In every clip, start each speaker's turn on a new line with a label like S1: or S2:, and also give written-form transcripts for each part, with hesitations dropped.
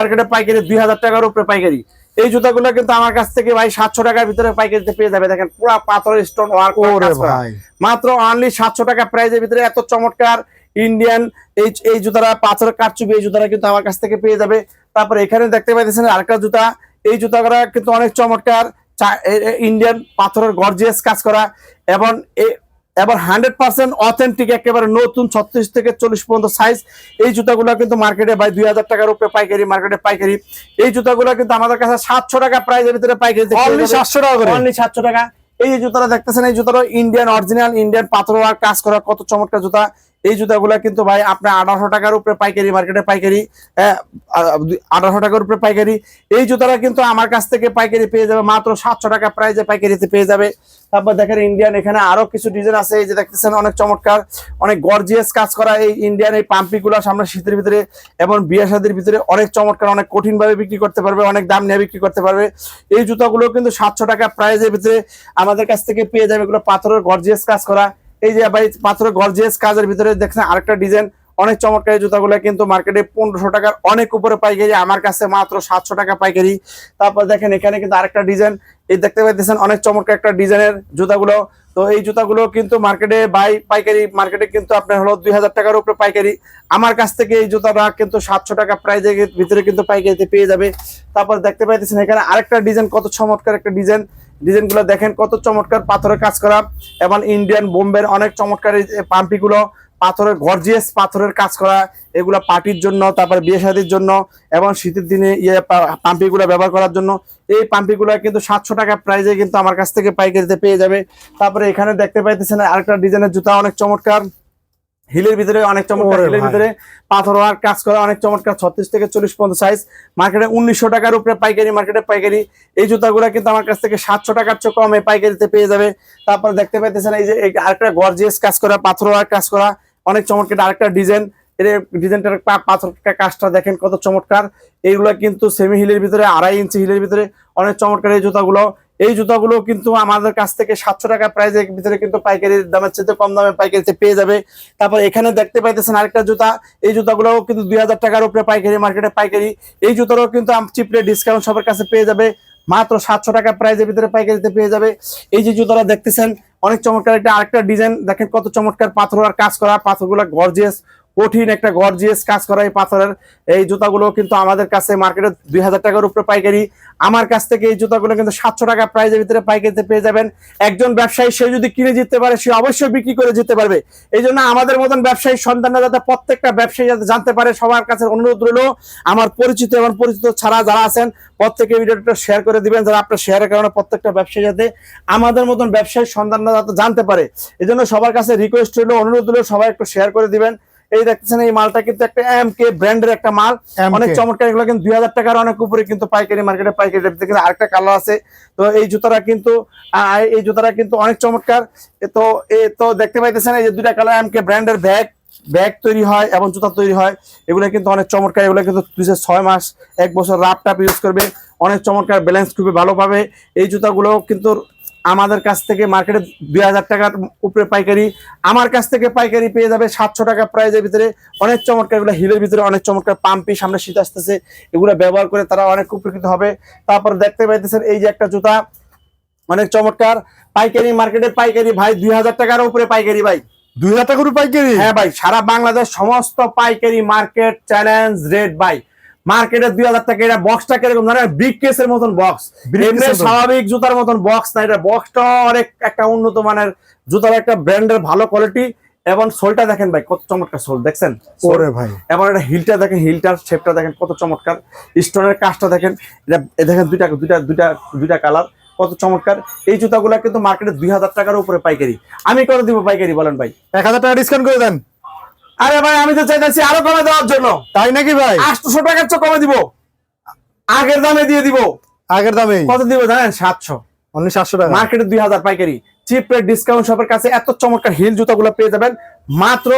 S1: মার্কেটে পাইকারি 2000 টাকার উপরে পাইকারি। এই জুতাগুলো কিন্তু আমার কাছ থেকে ভাই 700 টাকার ভিতরে পাইকারিতে পেয়ে যাবে। দেখেন পুরো পাথরের স্টোন ওয়ার্ক করা, মাত্র অনলি 700 টাকা প্রাইসের ভিতরে এত চমৎকার ইন্ডিয়ান এই জুতারা পাথরের কারচুপি, এই জুতারা কিন্তু আমার কাছ থেকে পেয়ে যাবে। তারপরে এখানে দেখতে পাইতেছেন আরেকটা জুতা, এই জুতাগুলো কিন্তু অনেক চমৎকার ইন্ডিয়ান পাথরের গর্জিয়াস কাজ করা এবং এবার 100% অথেন্টিক, একেবারে নতুন 36 থেকে 40 পর্যন্ত সাইজ। এই জুতাগুলো কিন্তু মার্কেটে ভাই 2000 টাকার উপরে পাইকারি, মার্কেটে পাইকারি। এই জুতাগুলো কিন্তু আমাদের কাছে 700 টাকা প্রাইসের ভিতরে পাইকারি, অনলি 700 টাকা করে, অনলি 700 টাকা। এই যে জুতাটা দেখতেছেন, এই জুতাটা ইন্ডিয়ান অরিজিনাল ইন্ডিয়ান পাথর আর কাজ করা, কত চমৎকার জুতা। এই জুতাগুলো কিন্তু ভাই আপনার 1800 টাকার উপরে পাইকারি, মার্কেটে পাইকারি 1800 টাকার উপরে পাইকারি। এই জুতাটা কিন্তু আমার কাছ থেকে পাইকারি পেয়ে যাবে মাত্র 700 টাকা প্রাইসে পাইকারিতে পেয়ে যাবে। তারপর দেখেন ইন্ডিয়ান এখানে আরো কিছু ডিজাইন আছে, এই যে দেখতেছেন অনেক চমৎকার অনেক গর্জিয়াস কাজ করা এই ইন্ডিয়ান এই পাম্পিগুলো সামনে শীতের ভিতরে এবং বিয়ে শাদীর ভিতরে অনেক চমৎকার, অনেক কঠিন ভাবে বিক্রি করতে পারবে, অনেক দাম নিয়ে বিক্রি করতে পারবে। এই জুতাগুলো কিন্তু 700 টাকা প্রাইসের ভিতরে আমাদের কাছ থেকে পেয়ে যাবে। এগুলো পাথরের গর্জিয়াস কাজ করা। এই যে ভাই পাথরের গর্জিয়াস কাজের ভিতরে দেখছেন আরেকটা ডিজাইন, অনেক চমৎকার। এই জুতাগুলো কিন্তু মার্কেটে 1500 টাকার অনেক উপরে পাইকারি, আমার কাছে মাত্র 700 টাকা পাইকারি। তারপর দেখেন এখানে কিন্তু আরেকটা ডিজাইন, এই দেখতে পাইতেছেন অনেক চমৎকার একটা ডিজাইনের জুতাগুলো। তো এই জুতাগুলো কিন্তু মার্কেটে বাই পাইকারি, মার্কেটে কিন্তু আপনার হলো 2000 টাকার উপরে পাইকারি। আমার কাছ থেকে এই জুতাটা কিন্তু 700 টাকা প্রাইজের ভিতরে কিন্তু পাইকারিতে পেয়ে যাবে। তারপর দেখতে পাইতেছেন এখানে আরেকটা ডিজাইন, কত চমৎকার একটা ডিজাইন। ডিজাইনগুলো দেখেন কত চমৎকার, পাথরের কাজ করা এবং ইন্ডিয়ান বোম্বের অনেক চমৎকার এই পাম্পিগুলো পাথরের গর্জিয়াস পাথরের কাজ করা। এগুলা পার্টির জন্য, তারপর বিয়ে শাদীর জন্য এবং শীতের দিনে পাম্পিগুলো ব্যবহার করার জন্য। এই পাম্পিগুলো কিন্তু 700 টাকা প্রাইজে কিন্তু আমার কাছ থেকে পাইকারিতে পেয়ে যাবে। তারপরে এখানে দেখতে পাইতেছেন আরেকটা ডিজাইনের জুতা, অনেক চমৎকার হিলের ভিতরে, অনেক চমৎকার হিলের ভিতরে পাথর আর কাজ করা, অনেক চমৎকার 36 থেকে 40 পর্যন্ত সাইজ। মার্কেটে 1900 টাকার উপরে পাইকারি, মার্কেটে পাইকারি। এই জুতাগুলো কিন্তু আমার কাছ থেকে 700 টাকার চেয়ে কমে পাইকারিতে পেয়ে যাবে। তারপর দেখতে পাইতেছেন এই যে আরেকটা গর্জিয়াস কাজ করা, পাথর আর কাজ করা, অনেক চমৎকার আরেকটা ডিজাইন। এর ডিজাইনটার পাথর কাজটা দেখেন কত চমৎকার। এইগুলো কিন্তু সেমি হিলের ভিতরে, 2.5 ইঞ্চি হিলের ভিতরে, অনেক চমৎকার এই জুতাগুলো। এই জুতাগুলো কিন্তু আমাদের কাছ থেকে 700 টাকা প্রাইসের ভিতরে কিন্তু পাইকারি দামের চেয়ে কম দামে পাইকারিতে পেয়ে যাবে। তারপর এখানে দেখতে পাইতেছেন আরেকটা জুতা, এই জুতাগুলো কিন্তু 2000 টাকার উপরে পাইকারি, মার্কেটে পাইকারি। এই জুতারও কিন্তু চিপ রেট ডিসকাউন্ট সবার কাছে পেয়ে যাবে, মাত্র 700 টাকা প্রাইসের ভিতরে পাইকারিতে পেয়ে যাবে। এই যে জুতাটা দেখতেছেন অনেক চমৎকার, এটা আরেকটা ডিজাইন দেখেন কত চমৎকার, পাথর আর কাজ করা, পাথরগুলো গর্জিয়াস কঠিন একটা গর্জিয়াস কাজ করা এই পাথরের। এই জুতাগুলো কিন্তু আমাদের কাছে মার্কেটে 2000 টাকার উপরে পাইকারি, আমার কাছ থেকে এই জুতাগুলো কিন্তু 700 টাকা প্রাইসের ভিতরে পাইকারিতে পেয়ে যাবেন। একজন ব্যবসায়ী সে যদি কিনে জিততে পারে, সে অবশ্যই বিক্রি করে যেতে পারবে। এই জন্য আমাদের মতন ব্যবসায়ী সন্তানরা যাতে প্রত্যেকটা ব্যবসায়ী যাতে জানতে পারে, সবার কাছে অনুরোধ রইল আমার পরিচিত এবং পরিচিত ছাড়া যারা আছেন প্রত্যেকে ভিডিওটা শেয়ার করে দিবেন, যারা আপনার শেয়ারের কারণে প্রত্যেকটা ব্যবসায়ী যাতে আমাদের মতন ব্যবসায়ী সন্তানরা যাতে জানতে পারে। এই জন্য সবার কাছে রিকোয়েস্ট রইল, অনুরোধ রইল, সবাই একটু শেয়ার করে দিবেন। এই দেখতেছেন এই মালটা কিন্তু একটা এমকে ব্র্যান্ডের একটা মাল, অনেক চমৎকার। এগুলো কিন্তু 2000 টাকার অনেক উপরে কিন্তু পাইকারি, মার্কেটে পাইকারি। কিন্তু আরেকটা কালার আছে। তো এই জুতাটা কিন্তু অনেক চমৎকার। তো দেখতে পাইতেছেন এই যে দুইটা কালার, এমকে ব্র্যান্ডের ব্যাগ তৈরি হয় এবং জুতা তৈরি হয়। এগুলো কিন্তু অনেক চমৎকার। এগুলো কিন্তু 6 মাস 1 বছর রাফ টাপ ইউজ করবে, অনেক চমৎকার, ব্যালেন্স খুবই ভালো পাবে। এই জুতাগুলো কিন্তু আমাদের কাছ থেকে মার্কেটে 2000 টাকার উপরে পাইকারি, আমার কাছ থেকে পাইকারি পেয়ে যাবে 700 টাকা প্রাইজের ভিতরে। অনেক চমৎকার, এগুলো হিলের ভিতরে অনেক চমৎকার পাম্পি, সামনে শীত আসতেছে, এগুলো ব্যবহার করে তারা অনেক উপকৃত হবে। তারপর দেখতে পাইতেছেন এই যে একটা জুতা, অনেক চমৎকার, পাইকারি, মার্কেটে পাইকারি ভাই 2000 টাকার উপরে পাইকারি ভাই,
S2: 2000 টাকার উপরে পাইকারি।
S1: হ্যাঁ ভাই, সারা বাংলাদেশ সমস্ত পাইকারি মার্কেট চ্যালেঞ্জ রেট ভাই। মার্কেটে 2000 টাকা, এটা বক্সটা কিরকম জানেন, ব্রিক কেসের মতন বক্স, স্বাভাবিক জুতার মতন বক্স না, এটা বক্সটা অনেক একটা উন্নত মানের জুতার, একটা ব্র্যান্ডের ভালো কোয়ালিটি। এবং সোলটা দেখেন ভাই কত চমৎকার সোল, দেখছেন
S2: ওরে ভাই।
S1: এবং এটা হিলটা দেখেন, হিলটার শেপটা দেখেন কত চমৎকার, স্টোনের কাজটা দেখেন, এটা দেখেন দুইটা কালার কত চমৎকার। এই জুতাগুলো কিন্তু মার্কেটে 2000 টাকার উপরে পাইকারি। আমি করে দিব পাইকারি, বলেন ভাই?
S2: 1000 টাকা ডিসকাউন্ট করে দেন।
S1: আরে ভাই আমি তো চাইতেছি আরো কমে দেওয়ার জন্য।
S2: তাই নাকি ভাই?
S1: 800 টাকার চেয়ে কমে দিব, আগের দামে দিয়ে দিব।
S2: আগের দামে
S1: কত দিব জানেন? 700,
S2: অনলি 700 টাকা,
S1: মার্কেটে 2000 পাইকারি। চিপ রেট ডিসকাউন্ট সবার কাছে এত চমৎকার হিল জুতাগুলো পেয়ে যাবেন মাত্র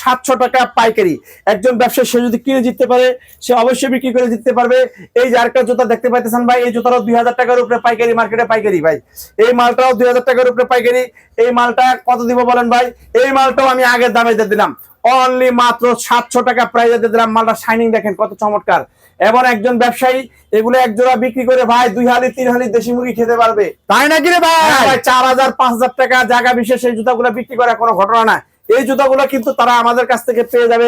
S1: 700 টাকা পাইকারি। একজন ব্যবসায়ী সে যদি কিনে জিততে পারে, সে অবশ্যই বিক্রি করে জিততে পারবে। এই যে আরেকটা জুতা দেখতে পাইতেছেন ভাই, এই জুতাটাও 2000 টাকার উপরে পাইকারি, মার্কেটে পাইকারি ভাই। এই মালটাও 2000 টাকার উপরে পাইকারি। এই মালটা কত দিব বলেন ভাই? এই মালটাও আমি আগের দামে দিয়ে দিলাম, অনলি মাত্র 700 টাকা প্রাইজে দিয়ে দিলাম। মালটা শাইনিং দেখেন কত চমৎকার। এবং একজন ব্যবসায়ী এগুলো এক জোড়া বিক্রি করে ভাই 2 হালি 3 হালি দেশি মুরগি খেতে পারবে।
S2: তাই নাকি রে ভাই?
S1: হ্যাঁ ভাই, 4000 5000 টাকা জায়গা বিশেষ এই জুতাগুলো বিক্রি করা কোনো ঘটনা না। এই জুতাগুলো কিন্তু তারা আমাদের কাছ থেকে পেয়ে যাবে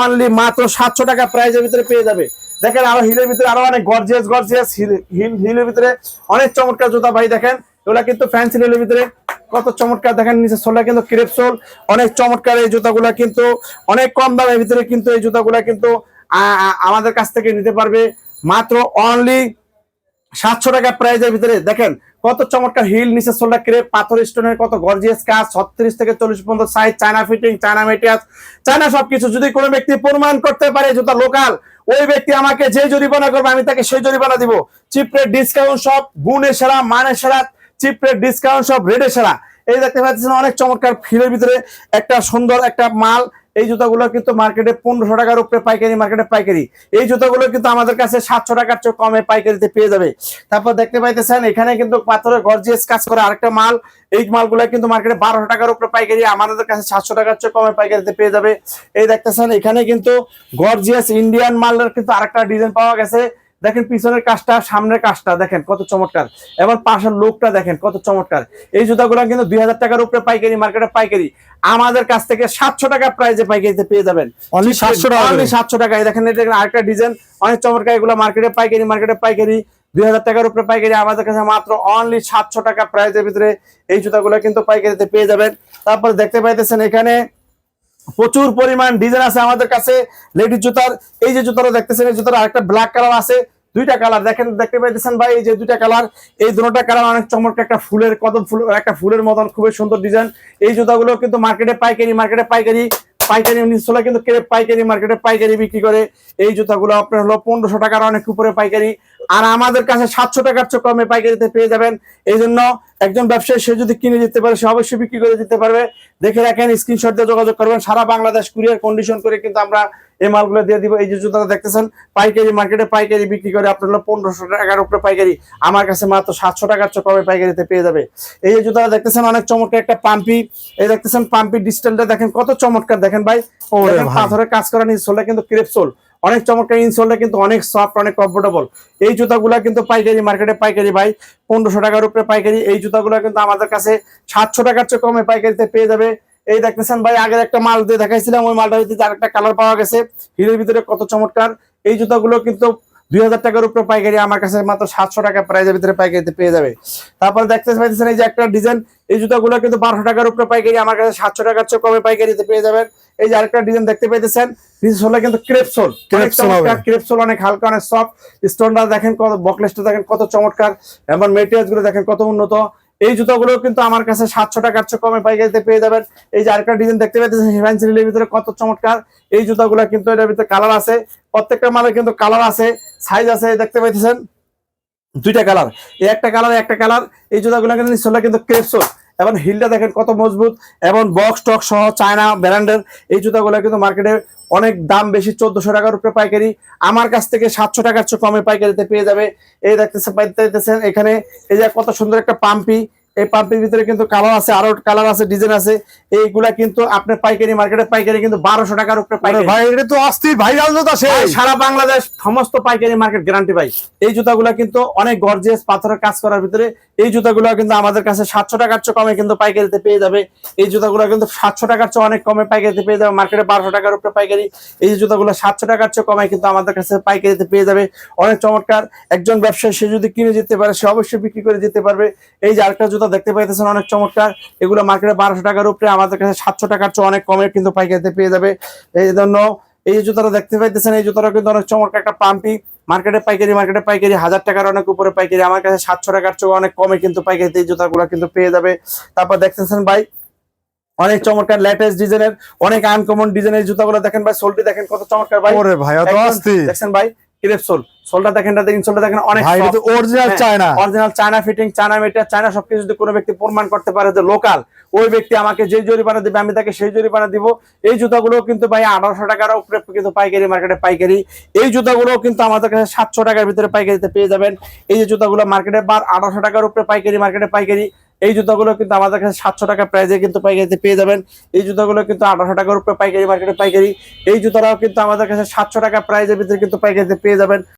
S1: অনলি মাত্র 700 টাকা প্রাইজের ভিতরে পেয়ে যাবে। দেখেন আরো হিলের ভিতরে আরো অনেক গর্জিয়াস হিলের ভিতরে অনেক চমৎকার জুতা ভাই। দেখেন এগুলা কিন্তু ফ্যান্সি হিলের ভিতরে কত চমৎকার। দেখেন নিচে সোলটা কিন্তু ক্রেপ সোল, অনেক চমৎকার। এই জুতাগুলা কিন্তু অনেক কম দামের ভিতরে কিন্তু এই জুতাগুলা কিন্তু আমাদের কাছ থেকে নিতে পারবে মাত্র অনলি 700 টাকা প্রাইজের ভিতরে। দেখেন কত চমৎকার হিল, নিচে সোলটা ক্রেপ, পাথর স্টোনের কত গর্জিয়াস কাজ, 36 থেকে 40 পর্যন্ত size, China fitting, China material, China সবকিছু। যদি কোনো ব্যক্তি প্রমাণ করতে পারে জুতা লোকাল, ওই ব্যক্তি আমাকে যে জরিমানা করবে আমি তাকে সেই জরিমানা দিব। চিপ রেট ডিসকাউন্ট সব, গুণের সেরা, মানের সেরা, চিপ রেট ডিসকাউন্ট সব, রেটের সেরা। এই দেখতে পাচ্ছেন অনেক চমৎকার ফিলের ভিতরে একটা সুন্দর একটা মাল। এই জুতাগুলো কিন্তু মার্কেটে 1500 টাকার উপরে পাইকারি, মার্কেটে পাইকারি। এই জুতাগুলো কিন্তু আমাদের কাছে 700 টাকার চেয়ে কমে পাইকারিতে পেয়ে যাবে। তারপর দেখতে পাইতেছেন এখানে কিন্তু পাথরের গর্জিয়াস কাজ করে আরেকটা মাল। এই মালগুলো কিন্তু মার্কেটে 1200 টাকার উপরে পাইকারি, আমাদের কাছে 700 টাকার চেয়ে কমে পাইকারিতে পেয়ে যাবে। এই দেখতেছেন এখানে কিন্তু গর্জিয়াস ইন্ডিয়ান মালের কিন্তু আরেকটা ডিজাইন পাওয়া গেছে। দেখেন পিছনের কাজটা, সামনের কাজটা দেখেন কত চমৎকার, এবং পাশের লোকটা দেখেন কত চমৎকার। এই জুতাগুলো কিন্তু 2000 টাকার উপরে পাইকারি, মার্কেটে পাইকারি, আমাদের কাছ থেকে 700 টাকা প্রাইজে পাইকারিতে পেয়ে যাবেন।
S2: অনলি 700 টাকা,
S1: অনলি 700 টাকায়। দেখেন এটা আরেকটা ডিজাইন অনেক চমৎকার। এগুলো মার্কেটে পাইকারি, মার্কেটে পাইকারি, 2000 টাকার উপরে পাইকারি, আমাদের কাছে মাত্র অনলি 700 টাকা প্রাইজের ভিতরে এই জুতাগুলো কিন্তু পাইকারিতে পেয়ে যাবেন। তারপর দেখতে পাইতেছেন এখানে প্রচুর পরিমাণ ডিজাইন আছে আমাদের কাছে লেডিস জুতার। এই যে জুতাটা দেখতেছেন, এই জুতার আরেকটা ব্ল্যাক কালার আছে, দুইটা কালার দেখেন, দেখতে পাইতেছেন ভাই। এই যে দুইটা কালার, এই দুটোটা কালার অনেক চমৎকার, একটা ফুলের কদম ফুল, একটা ফুলের মতন খুবই সুন্দর ডিজাইন। এই জুতাগুলো কিন্তু মার্কেটে পাইকারি, মার্কেটে পাইকারি, পাইকারি নিচলা কিন্তু পাইকারি, মার্কেটে পাইকারি বিক্রি করে। এই জুতাগুলো আপনার হলো 1500 টাকার অনেক উপরে পাইকারি, আর আমাদের কাছে 700 টাকার চেয়ে কমে পাইকারিতে পেয়ে যাবেন। এই জন্য একজন ব্যবসায়ী সে যদি কিনে দিতে পারে, সে অবশ্যই বিক্রি করে দিতে পারবে। দেখে রাখেন, স্ক্রিনশট দিয়ে যোগাযোগ করবেন। সারা বাংলাদেশ কুরিয়ার কন্ডিশন করে কিন্তু আমরা এই মালগুলো দিয়ে দিব। এই যে জুতাটা দেখতেছেন পাইকারি, মার্কেটে পাইকারি বিক্রি করে আপনার হলো 1500 টাকার উপরে পাইকারি, আমার কাছে মাত্র 700 টাকার চেয়ে কমে পাইকারিতে পেয়ে যাবে। এই যে জুতাটা দেখতেছেন অনেক চমৎকার একটা পাম্পি, এই দেখতেছেন পাম্পি ডিস্টেলটা দেখেন কত চমৎকার। দেখেন ভাই পাথরের কাজ করা, নিচ সোলটা কিন্তু ক্রেপ সোল, অনেক চমৎকার। ইনসোলটা কিন্তু অনেক সফট, অনেক কমফোর্টেবল। এই জুতাগুলা কিন্তু পাইকারি, মার্কেটে পাইকারি ভাই 1500 টাকার উপরে পাইকারি। এই জুতাগুলো কিন্তু আমাদের কাছে 700 টাকার চেয়ে কমে পাইকারিতে পেয়ে যাবে। এই দেখতেছেন ভাই আগের একটা মাল দিয়ে দেখাইছিলাম, ওই মালটার ভিতরে আরেকটা কালার পাওয়া গেছে হিলের ভিতরে, কত চমৎকার। এই জুতাগুলো কিন্তু 2000 টাকার উপরে পাইকারি, আমার কাছে মাত্র 700 টাকা প্রাইজের ভিতরে পাইকারিতে পেয়ে যাবে। তারপর দেখতে পাইতেছেন এই যে একটা ডিজাইন, এই জুতাগুলো কিন্তু 1200 টাকার উপরে পাইকারি, আমার কাছে 700 টাকার চেয়ে কমে পাইকারিতে পেয়ে যাবেন। এই যে আরেকটা ডিজাইন দেখতে পাইতেছেন, সোলটা কিন্তু ক্রেপ সোল, ক্রেপ সোল অনেক হালকা, অনেক সফট। স্টোনটা দেখেন কত, বকলেসটা দেখেন কত চমৎকার, এবং মেটেরিয়ালস গুলো দেখেন কত উন্নত। এই জুতাগুলো কিন্তু আমার কাছে 700 টাকার চেয়ে কমে পাইকারিতে পেয়ে যাবেন। এই যে আরেকটা ডিজাইন দেখতে পাইতেছেন হিমানসিলের ভিতরে, কত চমৎকার। এই জুতাগুলো কিন্তু এটার ভিতরে কালার আছে, প্রত্যেকটা মালের কিন্তু কালার আছে, সাইজ আছে। দেখতে পাইতেছেন দুইটা কালার, এই একটা কালার, একটা কালার। এই জুতাগুলো কিন্তু সোলটা কিন্তু ক্রেপ সোল, এবং হিলটা দেখেন কত মজবুত, এবং বক্স টক সহ চায়না ব্র্যান্ডের। এই জুতাগুলো কিন্তু মার্কেটে অনেক দাম বেশি, 1400 টাকার উপরে পাইকারি, আমার কাছ থেকে 700 টাকার চেয়ে কমে পাইকারিতে পেয়ে যাবে। এই দেখতেছেন এখানে এই যে কত সুন্দর একটা পাম্পি, এই পাম্পের ভিতরে কিন্তু কালার আছে, আরো কালার আছে, ডিজাইন আছে। এইগুলা কিন্তু আপনার পাইকারি, মার্কেটে পাইকারি কিন্তু 1200 টাকার উপরে পাইকারি।
S2: ভাই এটা তো অস্থির ভাইরাল জুতা,
S1: সারা বাংলাদেশ সমস্ত পাইকারি মার্কেট গ্যারান্টি ভাই। এই জুতাগুলো কিন্তু অনেক গর্জিয়াস পাথরের কাজ করার ভিতরে। এই জুতাগুলো কিন্তু আমাদের কাছে 700 টাকার চেয়ে কমে কিন্তু পাইকারিতে পেয়ে যাবে। এই জুতাগুলো কিন্তু 700 টাকার চেয়ে অনেক কমে পাইকারিতে পেয়ে যাবে, মার্কেটে 1200 টাকার উপরে পাইকারি। এই জুতাগুলো 700 টাকার চেয়ে কমে কিন্তু আমাদের কাছে পাইকারিতে পেয়ে যাবে, অনেক চমৎকার। একজন ব্যবসায়ী সে যদি কিনে যেতে পারে, সে অবশ্যই বিক্রি করে যেতে পারবে। এই যে আরেকটা জুতা দেখতে পাইতেছেন অনেক চমৎকার, এগুলো মার্কেটে 1200 টাকার উপরে, আমাদের কাছে 700 টাকার চেয়ে অনেক কমে কিন্তু পাইকারিতে পেয়ে যাবে। এই জন্য এই যে জুতাটা দেখতে পাইতেছেন, এই জুতাটা কিন্তু অনেক চমৎকার একটা পাম্পি, মার্কেটে পাইকারি, মার্কেটে পাইকারি 1000 টাকার অনেক উপরে পাইকারি, আমার কাছে 700 টাকার চেয়ে অনেক কমে কিন্তু পাইকারিতে এই জুতাগুলো কিন্তু পেয়ে যাবে। তারপর দেখতেছেন ভাই অনেক চমৎকার লেটেস্ট ডিজাইনের, অনেক আনকমন ডিজাইনের জুতাগুলো দেখেন ভাই। সোলটি দেখেন কত চমৎকার ভাই,
S2: ওরে ভাই এত অস্থির।
S1: দেখেন ভাই ক্রেপ সোল, সোলটা দেখেন, সোলটা দেখেন অনেক
S2: original China,
S1: original China fitting, China material, China সবকিছু। যদি কোনো ব্যক্তি প্রমাণ করতে পারে যে লোকাল, ওই ব্যক্তি আমাকে যে জরিমানা দিবে আমি তাকে সেই জরিমানা দিব। এই জুতাগুলো কিন্তু ভাই 1800 টাকার উপরে কিন্তু পাইকারি, মার্কেটে পাইকারি। এই জুতাগুলো কিন্তু আমাদের কাছে 700 টাকার ভিতরে পাইকারিতে পেয়ে যাবেন। এই যে জুতাগুলো মার্কেটে 1800 টাকার উপরে পাইকারি, মার্কেটে পাইকারি, এই জুতাগুলো কিন্তু আমাদের কাছে 700 টাকা প্রাইজে কিন্তু পাইকারিতে পেয়ে যাবেন। এই জুতাগুলো কিন্তু 1800 টাকার উপরে পাইকারি মার্কেটে পাইকারি। এই জুতাটাও কিন্তু আমাদের কাছে 700 টাকা প্রাইজের ভিতরে কিন্তু পাইকারিতে পেয়ে যাবেন।